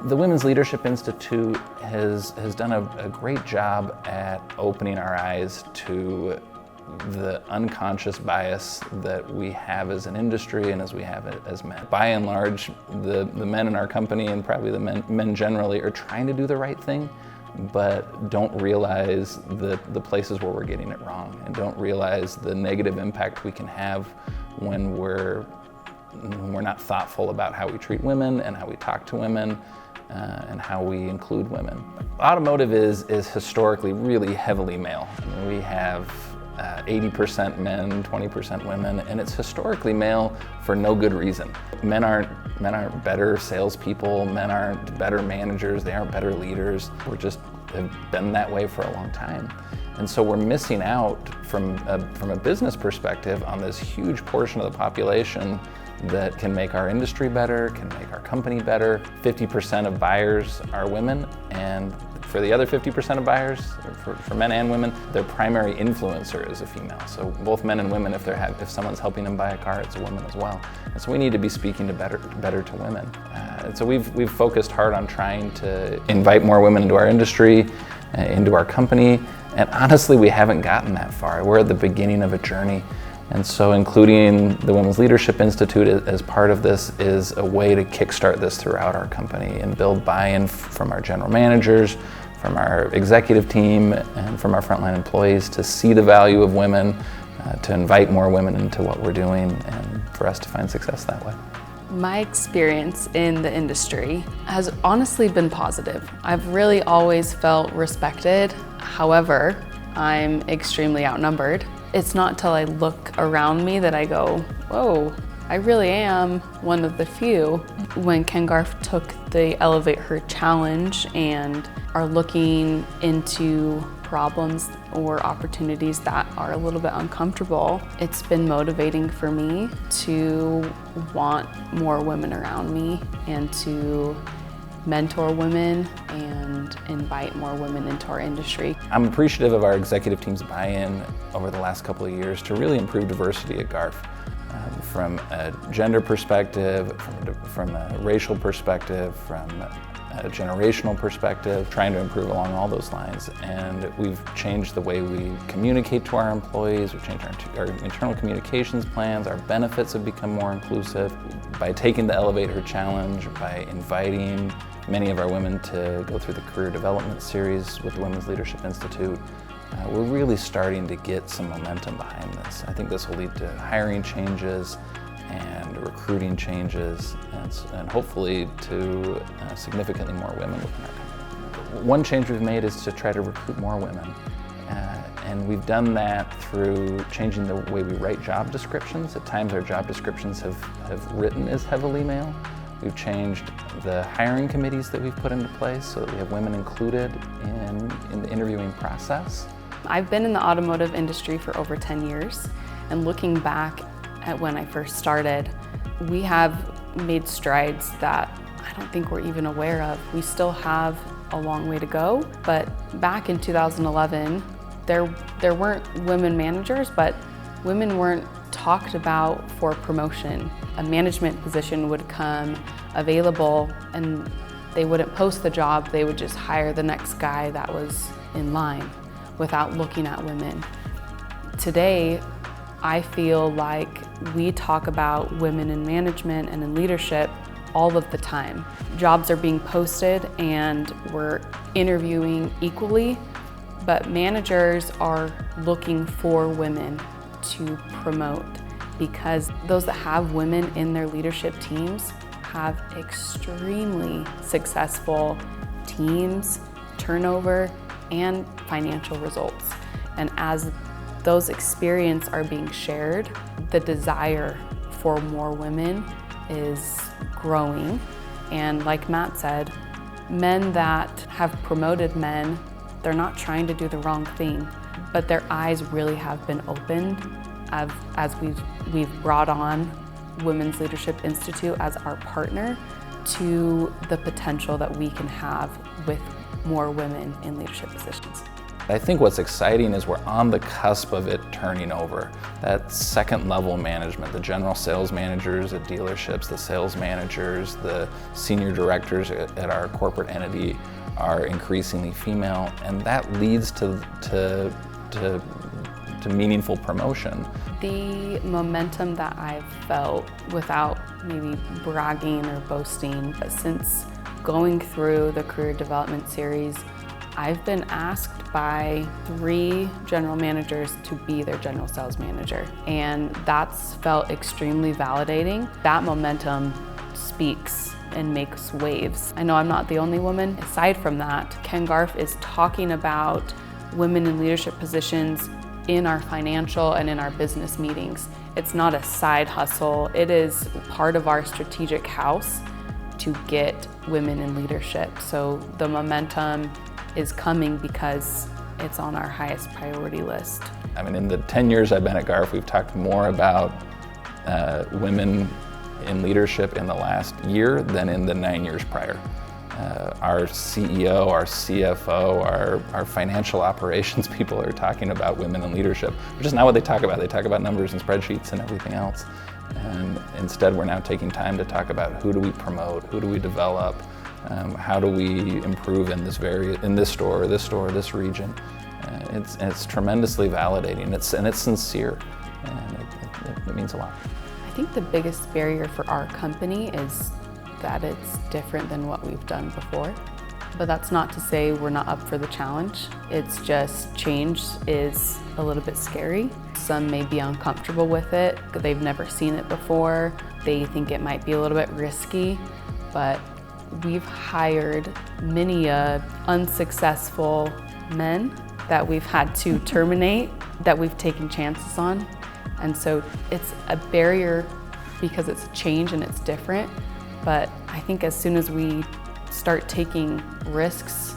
The Women's Leadership Institute has done a great job at opening our eyes to the unconscious bias that we have as an industry and as we have it as men. By and large, the men in our company, and probably the men generally, are trying to do the right thing, but don't realize the places where we're getting it wrong, and don't realize the negative impact we can have when we're not thoughtful about how we treat women and how we talk to women and how we include women. Automotive is historically really heavily male. I mean, we have 80% men, 20% women, and it's historically male for no good reason. Men aren't better salespeople, men aren't better managers, they aren't better leaders. We're just have been that way for a long time. And so we're missing out from a business perspective on this huge portion of the population that can make our industry better, can make our company better. 50% of buyers are women, and for the other 50% of buyers, for men and women, their primary influencer is a female. So both men and women, if someone's helping them buy a car, it's a woman as well. And so we need to be speaking to better to women. And so we've focused hard on trying to invite more women into our industry, into our company, and honestly, we haven't gotten that far. We're at the beginning of a journey. And so including the Women's Leadership Institute as part of this is a way to kickstart this throughout our company and build buy-in from our general managers, from our executive team, and from our frontline employees to see the value of women, to invite more women into what we're doing, and for us to find success that way. My experience in the industry has honestly been positive. I've really always felt respected. However, I'm extremely outnumbered. It's not till I look around me that I go, whoa, I really am one of the few. When Ken Garff took the ElevateHER challenge and are looking into problems or opportunities that are a little bit uncomfortable, it's been motivating for me to want more women around me and to mentor women and invite more women into our industry. I'm appreciative of our executive team's buy-in over the last couple of years to really improve diversity at Garff. From a gender perspective, from a racial perspective, from a generational perspective, trying to improve along all those lines. And we've changed the way we communicate to our employees, we've changed our internal communications plans, our benefits have become more inclusive. By taking the ElevateHER challenge, by inviting many of our women to go through the career development series with the Women's Leadership Institute, we're really starting to get some momentum behind this. I think this will lead to hiring changes and recruiting changes, and hopefully to significantly more women within our company. One change we've made is to try to recruit more women. And we've done that through changing the way we write job descriptions. At times our job descriptions have written as heavily male. We've changed the hiring committees that we've put into place so that we have women included in the interviewing process. I've been in the automotive industry for over 10 years, and looking back at when I first started, we have made strides that I don't think we're even aware of. We still have a long way to go, but back in 2011, there weren't women managers, but women weren't talked about for promotion. A management position would come available and they wouldn't post the job, they would just hire the next guy that was in line without looking at women. Today, I feel like we talk about women in management and in leadership all of the time. Jobs are being posted and we're interviewing equally, but managers are looking for women to promote because those that have women in their leadership teams have extremely successful teams, turnover, and financial results. And as those experiences are being shared, the desire for more women is growing. And like Matt said, men that have promoted men, they're not trying to do the wrong thing, but their eyes really have been opened as we've brought on Women's Leadership Institute as our partner to the potential that we can have with more women in leadership positions. I think what's exciting is we're on the cusp of it turning over. That second level management, the general sales managers at dealerships, the sales managers, the senior directors at our corporate entity are increasingly female, and that leads to meaningful promotion. The momentum that I've felt, without maybe bragging or boasting, since going through the career development series, I've been asked by 3 general managers to be their general sales manager, and that's felt extremely validating. That momentum speaks and makes waves. I know I'm not the only woman. Aside from that, Ken Garff is talking about women in leadership positions in our financial and in our business meetings. It's not a side hustle. It is part of our strategic house to get women in leadership. So the momentum is coming because it's on our highest priority list. I mean, in the 10 years I've been at Garff, we've talked more about women in leadership in the last year than in the 9 years prior. Our CEO, our CFO, our financial operations people are talking about women in leadership, which is not what they talk about. They talk about numbers and spreadsheets and everything else. And instead, we're now taking time to talk about who do we promote, who do we develop, how do we improve in this store, this region. It's tremendously validating, and it's sincere, and it means a lot. I think the biggest barrier for our company is that it's different than what we've done before. But that's not to say we're not up for the challenge. It's just change is a little bit scary. Some may be uncomfortable with it. They've never seen it before. They think it might be a little bit risky, but we've hired many unsuccessful men that we've had to terminate, that we've taken chances on. And so it's a barrier because it's a change and it's different. But I think as soon as we start taking risks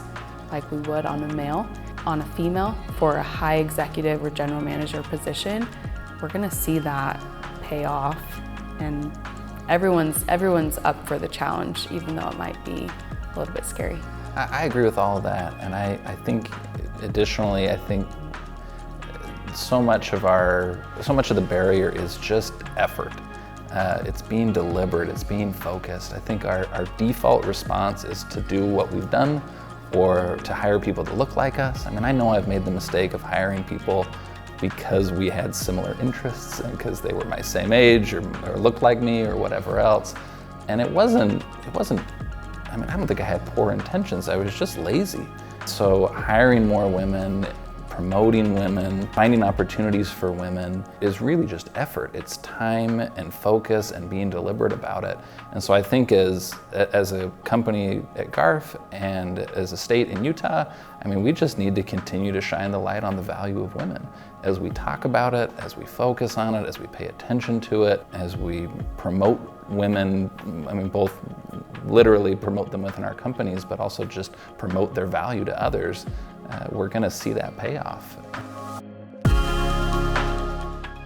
like we would on a female for a high executive or general manager position, we're gonna see that pay off. And everyone's up for the challenge, even though it might be a little bit scary. I agree with all of that, and I think additionally, I think so much of the barrier is just effort. It's being deliberate, it's being focused. I think our default response is to do what we've done or to hire people to look like us. I mean, I know I've made the mistake of hiring people because we had similar interests and because they were my same age or looked like me or whatever else. And it wasn't, I mean, I don't think I had poor intentions, I was just lazy. So hiring more women, promoting women, finding opportunities for women is really just effort. It's time and focus and being deliberate about it. And so I think as a company at Garff and as a state in Utah, I mean, we just need to continue to shine the light on the value of women. As we talk about it, as we focus on it, as we pay attention to it, as we promote women, I mean, both literally promote them within our companies, but also just promote their value to others, we're gonna see that payoff.